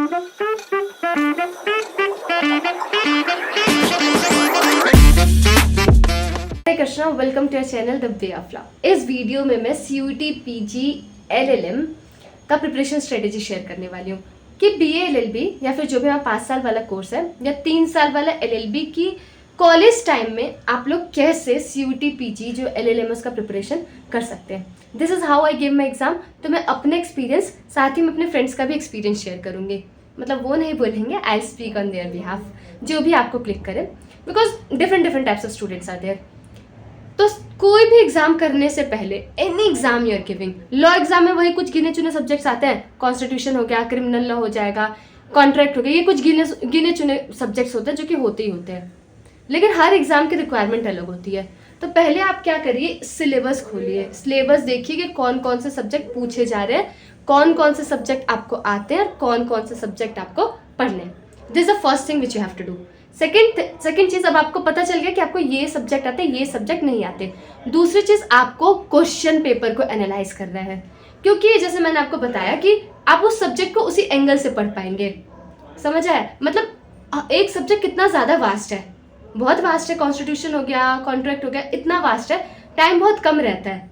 Hare Krishna, welcome to your channel the way of love. इस video में मैं CUET PG LLM का preparation strategy share करने वाली हूँ कि बीए एलएलबी या फिर जो भी हमारा 5 साल वाला कोर्स है या 3 साल वाला एलएलबी की कॉलेज टाइम में आप लोग कैसे सीयूटी पीजी जो एलएलएम उसका प्रिपरेशन कर सकते हैं। This is how I give my exam. तो मैं अपने एक्सपीरियंस साथ ही में अपने फ्रेंड्स का भी एक्सपीरियंस शेयर करूंगी। मतलब वो नहीं बोलेंगे, I speak on their behalf, जो भी आपको क्लिक करे, because different types of students are there. तो कोई भी एग्जाम करने से पहले, any exam you're giving, law exam में वही कुछ गिने चुने सब्जेक्ट्स आते हैं, कॉन्स्टिट्यूशन हो गया, क्रिमिनल लॉ हो जाएगा, कॉन्ट्रैक्ट हो गया, ये कुछ गिने चुने सब्जेक्ट्स होते हैं जो कि होते ही होते हैं। लेकिन हर एग्जाम की रिक्वायरमेंट अलग होती है। तो पहले आप क्या करिए, सिलेबस खोलिए, सिलेबस देखिए कि कौन कौन से सब्जेक्ट पूछे जा रहे हैं, कौन कौन से सब्जेक्ट आपको आते हैं और कौन कौन से सब्जेक्ट आपको पढ़ने हैं। This is the first thing which you have to do. Second चीज, अब आपको पता चल गया कि आपको ये सब्जेक्ट आते हैं, ये सब्जेक्ट नहीं आते। दूसरी चीज, आपको क्वेश्चन पेपर को एनालाइज करना है, क्योंकि जैसे मैंने आपको बताया कि आप उस सब्जेक्ट को उसी एंगल से पढ़ पाएंगे। समझ आया? मतलब एक सब्जेक्ट कितना ज्यादा वास्ट है, बहुत वास्ट है। कॉन्स्टिट्यूशन हो गया, कॉन्ट्रैक्ट हो गया, इतना वास्ट है, टाइम बहुत कम रहता है,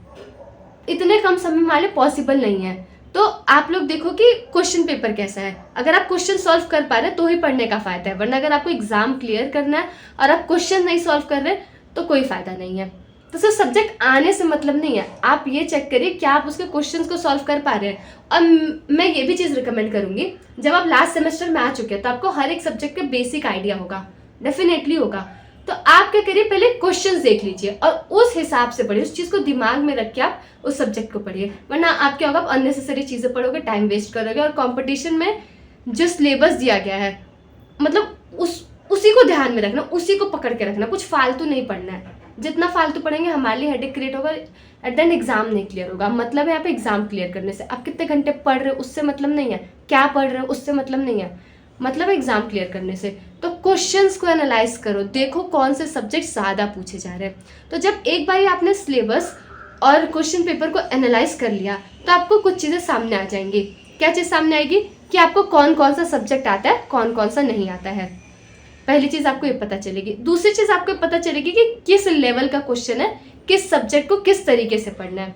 इतने कम समय वाले पॉसिबल नहीं है। तो आप लोग देखो कि क्वेश्चन पेपर कैसा है। अगर आप क्वेश्चन सॉल्व कर पा रहे हैं तो ही पढ़ने का फायदा है, वरना अगर आपको एग्जाम क्लियर करना है और आप क्वेश्चन नहीं सॉल्व कर रहे तो कोई फायदा नहीं है। तो सिर्फ सब्जेक्ट आने से मतलब नहीं है, आप ये चेक करिए कि आप उसके क्वेश्चंस को सॉल्व कर पा रहे हैं। और मैं ये भी चीज़ रिकमेंड करूंगी, जब आप लास्ट सेमेस्टर में आ चुके हैं तो आपको हर एक सब्जेक्ट का बेसिक आइडिया होगा, डेफिनेटली होगा। तो आप क्या करिए, पहले क्वेश्चंस देख लीजिए और उस हिसाब से पढ़िए, उस चीज़ को दिमाग में रख के आप उस सब्जेक्ट को पढ़िए। वरना आप क्या होगा, आप अननेसेसरी चीज़ें पढ़ोगे, टाइम वेस्ट करोगे। और कंपटीशन में जो सिलेबस दिया गया है, मतलब उसी को ध्यान में रखना, उसी को पकड़ के रखना, कुछ फालतू नहीं पढ़ना है। जितना फालतू पढ़ेंगे हमारे लिए हेडेक क्रिएट होगा, एट द एंड एग्जाम नहीं क्लियर होगा। मतलब है यहाँ पे एग्जाम क्लियर करने से, आप कितने घंटे पढ़ रहे हो उससे मतलब नहीं है, क्या पढ़ रहे हो उससे मतलब नहीं है, मतलब एग्जाम क्लियर करने से। तो क्वेश्चंस को एनालाइज करो, देखो कौन से सब्जेक्ट ज़्यादा पूछे जा रहे हैं। तो जब एक बार आपने सिलेबस और क्वेश्चन पेपर को एनालाइज कर लिया तो आपको कुछ चीज़ें सामने आ जाएंगी। क्या चीज़ सामने आएगी कि आपको कौन कौन सा सब्जेक्ट आता है, कौन कौन सा नहीं आता है। पहली चीज़ आपको ये पता चलेगी। दूसरी चीज़ आपको पता चलेगी कि किस लेवल का क्वेश्चन है, किस सब्जेक्ट को किस तरीके से पढ़ना है।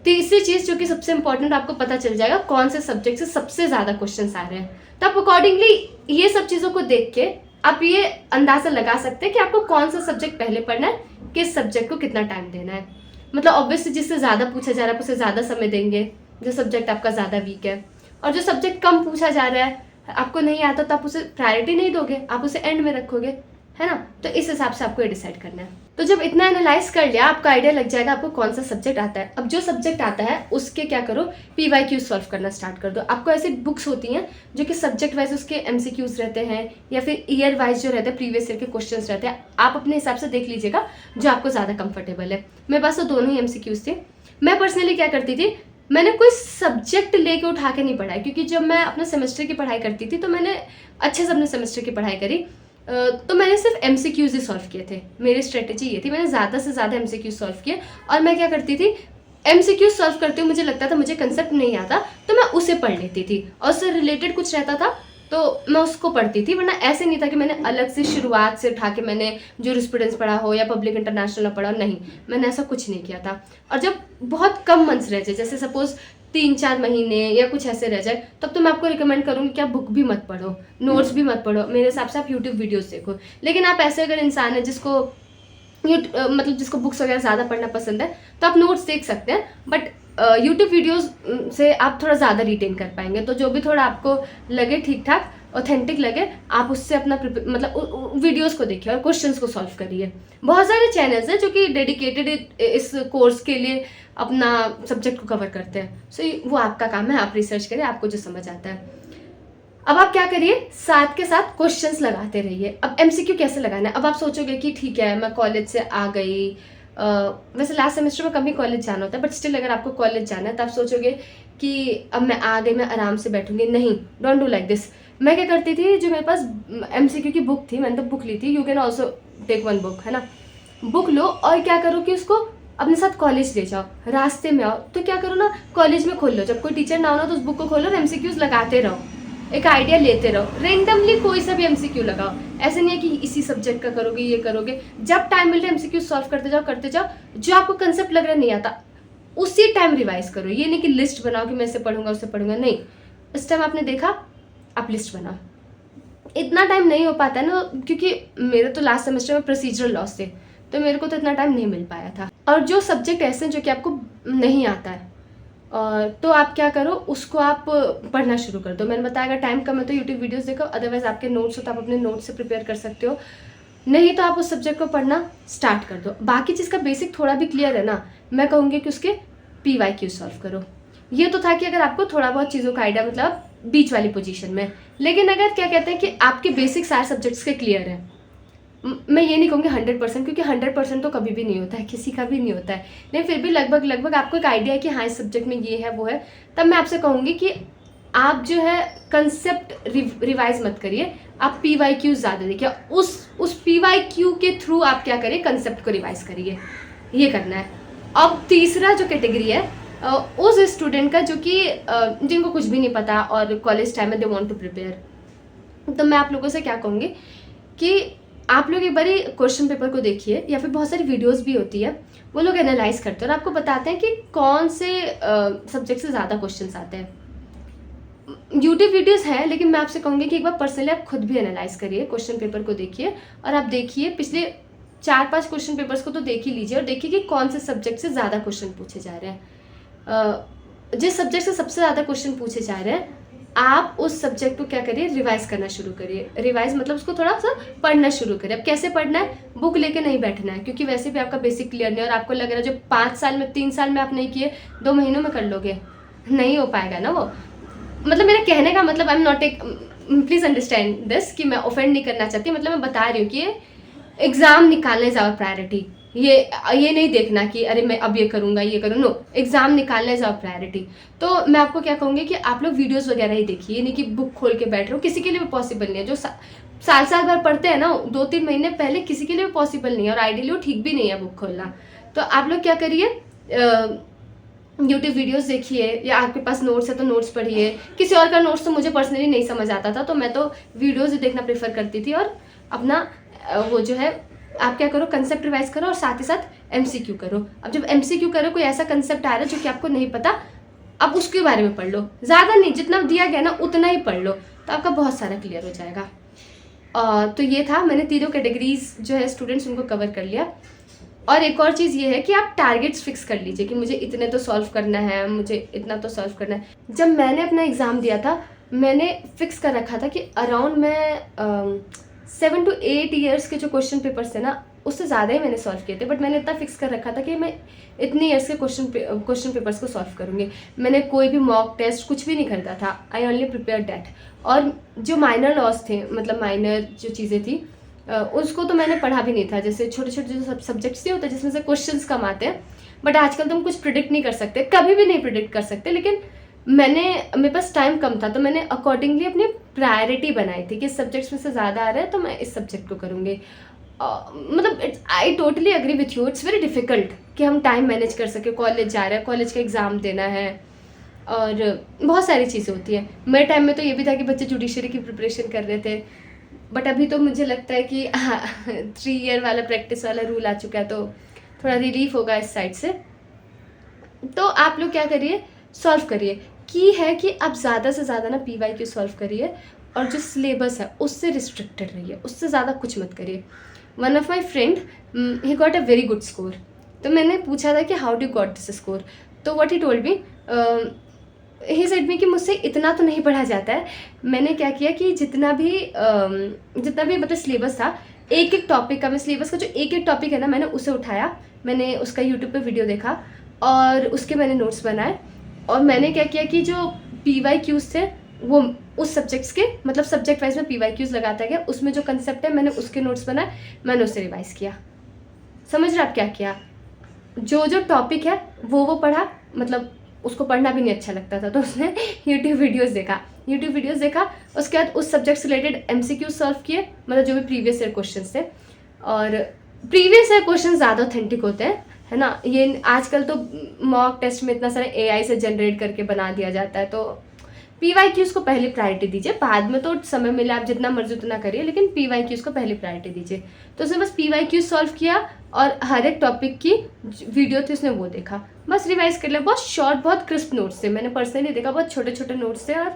तीसरी चीज़ जो कि सबसे इंपॉर्टेंट, आपको पता चल जाएगा कौन से सब्जेक्ट से सबसे ज़्यादा क्वेश्चंस आ रहे हैं। तो आप अकॉर्डिंगली ये सब चीज़ों को देख के आप ये अंदाज़ा लगा सकते हैं कि आपको कौन सा सब्जेक्ट पहले पढ़ना है, किस सब्जेक्ट को कितना टाइम देना है। मतलब ऑब्वियसली जिससे ज़्यादा पूछा जा रहा है आप उसे ज़्यादा समय देंगे, जो सब्जेक्ट आपका ज़्यादा वीक है। और जो सब्जेक्ट कम पूछा जा रहा है, आपको नहीं आता, तो आप उसे प्रायोरिटी नहीं दोगे, आप उसे एंड में रखोगे, है ना। तो इस हिसाब से आपको ये डिसाइड करना है। तो जब इतना एनालाइज कर लिया, आपका आइडिया लग जाएगा आपको कौन सा सब्जेक्ट आता है। अब जो सब्जेक्ट आता है उसके क्या करो, PYQ सॉल्व करना स्टार्ट कर दो। आपको ऐसी बुक्स होती हैं जो कि सब्जेक्ट वाइज उसके MCQs रहते हैं, या फिर ईयर वाइज जो रहते हैं, प्रीवियस ईयर के क्वेश्चंस रहते हैं। आप अपने हिसाब से देख लीजिएगा जो आपको ज़्यादा कंफर्टेबल है। मेरे पास तो दोनों ही MCQs थे। मैं पर्सनली क्या करती थी, मैंने कोई सब्जेक्ट लेके उठा के नहीं पढ़ा है, क्योंकि जब मैं अपने सेमेस्टर की पढ़ाई करती थी तो मैंने अच्छे से अपने सेमेस्टर की पढ़ाई करी। तो मैंने सिर्फ MCQs ही सॉल्व किए थे। मेरी स्ट्रेटेजी ये थी, मैंने ज़्यादा से ज़्यादा MCQs सॉल्व किए। और मैं क्या करती थी, MCQs सॉल्व करते हुए मुझे लगता था मुझे कंसेप्ट नहीं आता तो मैं उसे पढ़ लेती थी, और उससे रिलेटेड कुछ रहता था तो मैं उसको पढ़ती थी। वरना ऐसे नहीं था कि मैंने अलग से शुरुआत से उठा के मैंने जूरिस्प्रूडेंस पढ़ा हो या पब्लिक इंटरनेशनल पढ़ा हो, नहीं, मैंने ऐसा कुछ नहीं किया था। और जब बहुत कम मंथ्स रह जाए, जैसे सपोज 3-4 महीने या कुछ ऐसे रह जाए, तब तो मैं आपको रिकमेंड करूँगी कि आप बुक भी मत पढ़ो, नोट्स भी मत पढ़ो, मेरे हिसाब से आप यूट्यूब वीडियोस देखो। लेकिन आप ऐसे अगर इंसान है जिसको मतलब जिसको बुक्स वगैरह ज़्यादा पढ़ना पसंद है तो आप नोट्स देख सकते हैं, बट यूट्यूब वीडियोस से आप थोड़ा ज़्यादा रिटेन कर पाएंगे। तो जो भी थोड़ा आपको लगे ठीक ठाक ऑथेंटिक लगे, आप उससे अपना मतलब वीडियोस को देखिए और क्वेश्चंस को सॉल्व करिए। बहुत सारे चैनल्स हैं जो कि डेडिकेटेड इस कोर्स के लिए अपना सब्जेक्ट को कवर करते हैं। सो वो आपका काम है, आप रिसर्च करें, आपको जो समझ आता है। अब आप क्या करिए, साथ के साथ क्वेश्चंस लगाते रहिए। अब MCQ कैसे लगाना है, अब आप सोचोगे कि ठीक है मैं कॉलेज से आ गई, वैसे लास्ट सेमेस्टर में कभी कॉलेज जाना होता है, बट स्टिल अगर आपको कॉलेज जाना है तो आप सोचोगे कि अब मैं आ गई, मैं आराम से बैठूंगी। नहीं, डोंट डू लाइक दिस। मैं क्या करती थी, जो मेरे पास MCQ की बुक थी, मैंने तो बुक ली थी, you can also take one book, है ना। बुक लो और क्या करो कि उसको अपने साथ कॉलेज ले जाओ, रास्ते में आओ तो क्या करो ना, कॉलेज में खोल लो, जब कोई टीचर ना हो ना तो उस बुक को खोलो और MCQs लगाते रहो। एक आइडिया लेते रहो, रेंडमली कोई सा भी एमसीक्यू लगाओ। ऐसे नहीं है कि इसी सब्जेक्ट का करोगे, ये करोगे, जब टाइम मिल रहा है एमसीक्यू सॉल्व करते जाओ। जो आपको कंसेप्ट लग रहा है नहीं आता, उसी टाइम रिवाइज करो। ये नहीं कि लिस्ट बनाओ कि मैं इसे पढ़ूंगा उससे पढ़ूंगा, नहीं। इस टाइम आपने देखा, आप लिस्ट बनाओ। इतना टाइम नहीं हो पाता है ना, क्योंकि मेरे तो लास्ट सेमेस्टर में प्रोसीजरल लॉस थे, तो मेरे को तो इतना टाइम नहीं मिल पाया था। और जो सब्जेक्ट ऐसे हैं जो कि आपको नहीं आता है, तो आप क्या करो, उसको आप पढ़ना शुरू कर दो। मैंने बताया अगर टाइम कम है तो यूट्यूब वीडियोस देखो, अदरवाइज आपके नोट्स हो तो आप अपने नोट्स से प्रिपेयर कर सकते हो। नहीं तो आप उस सब्जेक्ट को पढ़ना स्टार्ट कर दो। बाकी चीज़ का बेसिक थोड़ा भी क्लियर है ना, मैं कहूँगी कि उसके PYQ सॉल्व करो। ये तो था कि अगर आपको थोड़ा बहुत चीज़ों का आइडिया, मतलब बीच वाली पोजीशन में। लेकिन अगर क्या कहते हैं कि आपके बेसिक सारे सब्जेक्ट्स के क्लियर हैं, मैं ये नहीं कहूँगी 100%, क्योंकि 100% तो कभी भी नहीं होता है, किसी का भी नहीं होता है, लेकिन फिर भी लगभग आपको एक आइडिया है कि हाँ इस सब्जेक्ट में ये है वो है, तब मैं आपसे कहूँगी कि आप जो है कंसेप्ट रिवाइज मत करिए, आप PYQ ज़्यादा देखिए। उस PYQ के थ्रू आप क्या करिए, कंसेप्ट को रिवाइज करिए, ये करना है। अब तीसरा जो कैटेगरी है, उस स्टूडेंट का जो कि जिनको कुछ भी नहीं पता और कॉलेज टाइम में दे वांट टू प्रिपेयर, तो मैं आप लोगों से क्या कहूँगी कि आप लोग एक बारी क्वेश्चन पेपर को देखिए, या फिर बहुत सारी वीडियोस भी होती है, वो लोग एनालाइज करते हैं और आपको बताते हैं कि कौन से सब्जेक्ट से ज़्यादा क्वेश्चंस आते हैं। यूट्यूब वीडियोस हैं, लेकिन मैं आपसे कहूँगी कि एक बार पर्सनली आप खुद भी एनालाइज करिए, क्वेश्चन पेपर को देखिए और आप देखिए पिछले 4-5 क्वेश्चन पेपर्स को तो देख ही लीजिए और देखिए कि कौन से सब्जेक्ट से ज़्यादा क्वेश्चन पूछे जा रहे हैं। जिस सब्जेक्ट से सबसे ज़्यादा क्वेश्चन पूछे जा रहे हैं, आप उस सब्जेक्ट को क्या करिए, रिवाइज करना शुरू करिए। रिवाइज मतलब उसको थोड़ा सा पढ़ना शुरू करिए। अब कैसे पढ़ना है, बुक लेके नहीं बैठना है, क्योंकि वैसे भी आपका बेसिक क्लियर नहीं है और आपको लग रहा है जो 5 साल में 3 साल में आप नहीं किए 2 महीनों में कर लोगे, नहीं हो पाएगा ना वो। मतलब मेरा कहने का मतलब, आई एम नॉट एक, प्लीज़ अंडरस्टैंड दिस, कि मैं ऑफेंड नहीं करना चाहती, मतलब मैं बता रही हूँ कि एग्ज़ाम निकालने ज़्यादा प्रायोरिटी, ये नहीं देखना कि अरे मैं अब ये करूँगा ये करूँ, नो, एग्ज़ाम निकालने ज़्यादा प्रायोरिटी। तो मैं आपको क्या कहूँगी कि आप लोग वीडियोस वगैरह ही देखिए, ये नहीं कि बुक खोल के बैठ रहे हो, किसी के लिए भी पॉसिबल नहीं है। जो साल भर पढ़ते हैं ना, 2-3 महीने पहले किसी के लिए भी पॉसिबल नहीं है, और आइडियली वो ठीक भी नहीं है बुक खोलना। तो आप लोग क्या करिए, यूट्यूब वीडियोस देखिए, या आपके पास नोट्स है तो नोट्स पढ़िए। किसी और का नोट्स तो मुझे पर्सनली नहीं समझ आता था, तो मैं तो वीडियोस ही देखना प्रेफर करती थी, और अपना वो जो है, आप क्या करो, कंसेप्ट रिवाइज करो और साथ ही साथ MCQ करो। अब जब MCQ करो, कोई ऐसा कंसेप्ट आ रहा है जो कि आपको नहीं पता, अब उसके बारे में पढ़ लो, ज़्यादा नहीं, जितना दिया गया ना उतना ही पढ़ लो, तो आपका बहुत सारा क्लियर हो जाएगा। तो ये था, मैंने तीनों कैटेगरीज जो है स्टूडेंट्स उनको कवर कर लिया। और एक और चीज़ ये है कि आप टारगेट्स फिक्स कर लीजिए कि मुझे इतने तो सॉल्व करना है, मुझे इतना तो सॉल्व करना है। जब मैंने अपना एग्ज़ाम दिया था, मैंने फिक्स कर रखा था कि अराउंड मैं 7 to 8 ईयर्स के जो क्वेश्चन पेपर्स थे ना, उससे ज़्यादा ही मैंने सॉल्व किए थे, बट मैंने इतना फिक्स कर रखा था कि मैं इतने ईयर्स के क्वेश्चन पेपर्स को सॉल्व करूँगी। मैंने कोई भी मॉक टेस्ट कुछ भी नहीं खरीदा था, आई ओनली प्रिपेयर डैट। और जो माइनर लॉस थे, मतलब माइनर जो चीज़ें थी, उसको तो मैंने पढ़ा भी नहीं था। जैसे छोटे छोटे जो सब्जेक्ट्स नहीं होते जिसमें से क्वेश्चंस कम आते हैं, बट आजकल तो हम कुछ प्रिडिक्ट नहीं कर सकते, कभी भी नहीं प्रिडिक्ट कर सकते, लेकिन मेरे पास टाइम कम था, तो मैंने अकॉर्डिंगली अपनी प्रायोरिटी बनाई थी कि इस सब्जेक्ट्स में से ज़्यादा आ रहा है तो मैं इस सब्जेक्ट को करूँगी। मतलब I totally agree with you, it's very difficult कि हम टाइम मैनेज कर सकें। कॉलेज जा रहे हैं, कॉलेज का एग्ज़ाम देना है, और बहुत सारी चीज़ें होती हैं। मेरे टाइम में तो ये भी था कि बच्चे जुडिशरी की प्रिपरेशन कर रहे थे, बट अभी तो मुझे लगता है कि 3 ईयर वाला प्रैक्टिस वाला रूल आ चुका है, तो थोड़ा रिलीफ होगा इस साइड से। तो आप लोग क्या करिए, सॉल्व करिए। की है कि आप ज़्यादा से ज़्यादा ना PYQ सॉल्व करिए, और जो सिलेबस है उससे रिस्ट्रिक्टेड रहिए, उससे ज़्यादा कुछ मत करिए। One of my friend, he got a very good score, तो मैंने पूछा था कि how do got this score, तो what he told me, he said me कि मुझसे इतना तो नहीं पढ़ा जाता है। मैंने क्या किया कि जितना भी मतलब सिलेबस था, एक एक टॉपिक का, मैं सिलेबस का जो एक एक टॉपिक है ना, मैंने उसे उठाया, मैंने उसका यूट्यूब पे वीडियो देखा और उसके मैंने नोट्स बनाए। और मैंने क्या किया कि जो PYQs थे वो उस सब्जेक्ट्स के, मतलब सब्जेक्ट वाइज में PYQs लगाता गया, उसमें जो कंसेप्ट है मैंने उसके नोट्स बनाए, मैंने उससे रिवाइज़ किया। समझ रहे आप क्या किया, जो टॉपिक है वो पढ़ा, मतलब उसको पढ़ना भी नहीं अच्छा लगता था, तो उसने यूट्यूब वीडियोस देखा, उसके बाद उस सब्जेक्ट से रिलेटेड MCQ सॉल्व किए, मतलब जो भी प्रीवियस ईयर क्वेश्चन थे। और प्रीवियस ईयर क्वेश्चन ज़्यादा ऑथेंटिक होते हैं, है ना। ये आजकल तो मॉक टेस्ट में इतना सारा AI से जनरेट करके बना दिया जाता है, तो PYQs को पहले प्रायोरिटी दीजिए, बाद में तो समय मिले आप जितना मर्जी उतना करिए, लेकिन PYQs को पहले प्रायोरिटी दीजिए। तो उसने बस PYQ सॉल्व किया और हर एक टॉपिक की वीडियो थी उसने वो देखा, बस रिवाइज कर लिया। बहुत शॉर्ट बहुत क्रिस्प नोट्स थे, मैंने पर्सनली देखा बहुत छोटे छोटे नोट्स थे और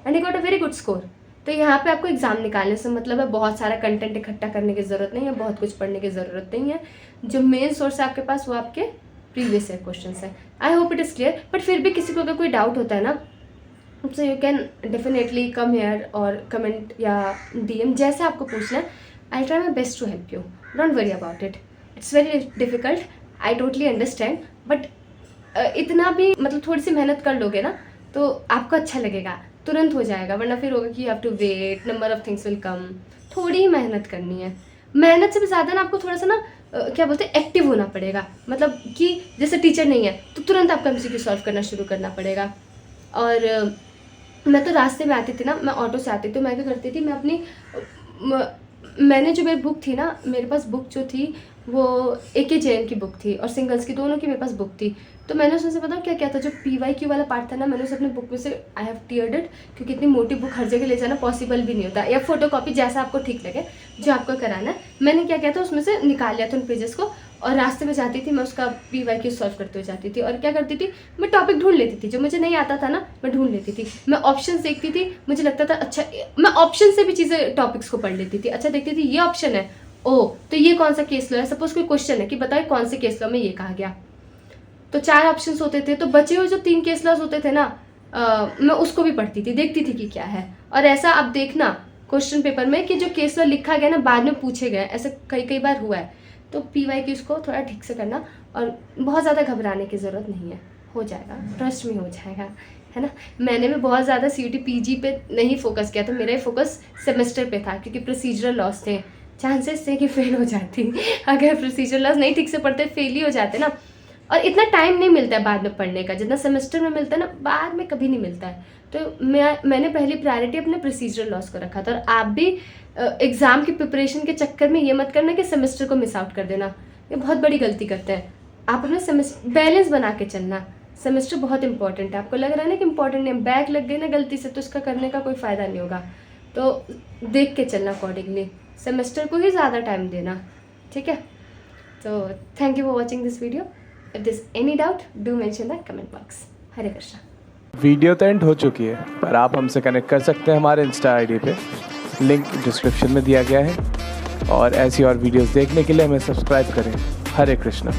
and he got a very good score. तो यहाँ पे आपको एग्जाम निकालने से मतलब है, बहुत सारा कंटेंट इकट्ठा करने की ज़रूरत नहीं है, बहुत कुछ पढ़ने की ज़रूरत नहीं है। जो मेन सोर्स है आपके पास वो आपके प्रीवियस ईयर क्वेश्चन है। I hope it is clear. But फिर भी किसी को अगर कोई डाउट होता है ना, so you can definitely come here और कमेंट या DM, जैसे आपको पूछना है। I try my best to help you, don't worry about it. It's very difficult, I totally understand, but इतना भी मतलब थोड़ी सी मेहनत कर लोगे ना तो आपको अच्छा लगेगा, तुरंत हो जाएगा। वरना फिर होगा कि you have to wait, number of things will come. थोड़ी ही मेहनत करनी है, मेहनत से भी ज़्यादा ना आपको थोड़ा सा ना क्या बोलते हैं, एक्टिव होना पड़ेगा। मतलब कि जैसे टीचर नहीं है तो तुरंत आपका MCQ सॉल्व करना शुरू करना पड़ेगा। और मैं तो रास्ते में आती थी ना, मैं ऑटो से आती थी, तो मैं क्या करती थी, मैं अपनी मैंने जो मेरी बुक थी ना, मेरे पास बुक जो थी वो AK जैन की बुक थी और सिंगल्स की, दोनों की मेरे पास बुक थी। तो मैंने उसमें से पता क्या क्या था, जो PYQ वाला पार्ट था ना, मैंने उसे अपने बुक में से आई हैव टीयर्ड इट, क्योंकि इतनी मोटी बुक हर जगह ले जाना पॉसिबल भी नहीं होता, या फोटोकॉपी जैसा आपको ठीक लगे जो आपको कराना है। मैंने क्या किया था, उसमें से निकाल लिया था उन पेजेस को, और रास्ते में जाती थी मैं उसका PYQ सॉल्व करते हुए जाती थी। और क्या करती थी, मैं टॉपिक ढूंढ लेती थी, जो मुझे नहीं आता था ना मैं ढूंढ लेती थी। मैं ऑप्शन देखती थी, मुझे लगता था अच्छा, मैं ऑप्शन से भी चीज़ें टॉपिक्स को पढ़ लेती थी। अच्छा देखती थी ये ऑप्शन है, ओ तो ये कौन सा केस लॉ है, सपोज कोई क्वेश्चन है कि बताए कौन से केस लॉ में ये कहा गया, तो 4 ऑप्शंस होते थे, तो बचे हुए जो 3 केस लॉज होते थे ना, मैं उसको भी पढ़ती थी, देखती थी कि क्या है। और ऐसा आप देखना क्वेश्चन पेपर में कि जो केस लॉ लिखा गया ना बाद में पूछे गए, ऐसा कई कई बार हुआ है। तो PYQs को थोड़ा ठीक से करना, और बहुत ज़्यादा घबराने की ज़रूरत नहीं है, हो जाएगा, ट्रस्ट में हो जाएगा, है ना। मैंने भी बहुत ज़्यादा CUT PG पे नहीं फोकस किया था, मेरा ही फोकस सेमेस्टर पे था, क्योंकि प्रोसीजरल लॉस थे, चांसेस थे कि फेल हो जाती अगर प्रोसीजरल लॉस नहीं ठीक से पढ़ते, फेल ही हो जाते ना। और इतना टाइम नहीं मिलता है बाद में पढ़ने का, जितना सेमेस्टर में मिलता है ना, बाद में कभी नहीं मिलता है। तो मैंने पहली प्रायोरिटी अपने प्रोसीजरल लॉस को रखा था। और आप भी एग्ज़ाम की प्रिपरेशन के चक्कर में ये मत करना कि सेमेस्टर को मिस आउट कर देना, ये बहुत बड़ी गलती करते हैं। आप अपना सेमेस्टर बैलेंस बना के चलना, सेमेस्टर बहुत इंपॉर्टेंट है। आपको लग रहा है ना कि इंपॉर्टेंट नहीं, बैक लग गई ना गलती से तो इसका करने का कोई फ़ायदा नहीं होगा। तो देख के चलना अकॉर्डिंगली, सेमेस्टर को ही ज़्यादा टाइम देना, ठीक है। तो thank you for watching this video. If there's any doubt, do mention that comment box. Hare Krishna. Video तो एंड हो चुकी है, पर आप हमसे कनेक्ट कर सकते हैं हमारे इंस्टा ID पे, लिंक डिस्क्रिप्शन में दिया गया है। और ऐसी और वीडियोस देखने के लिए हमें सब्सक्राइब करें। हरे कृष्णा।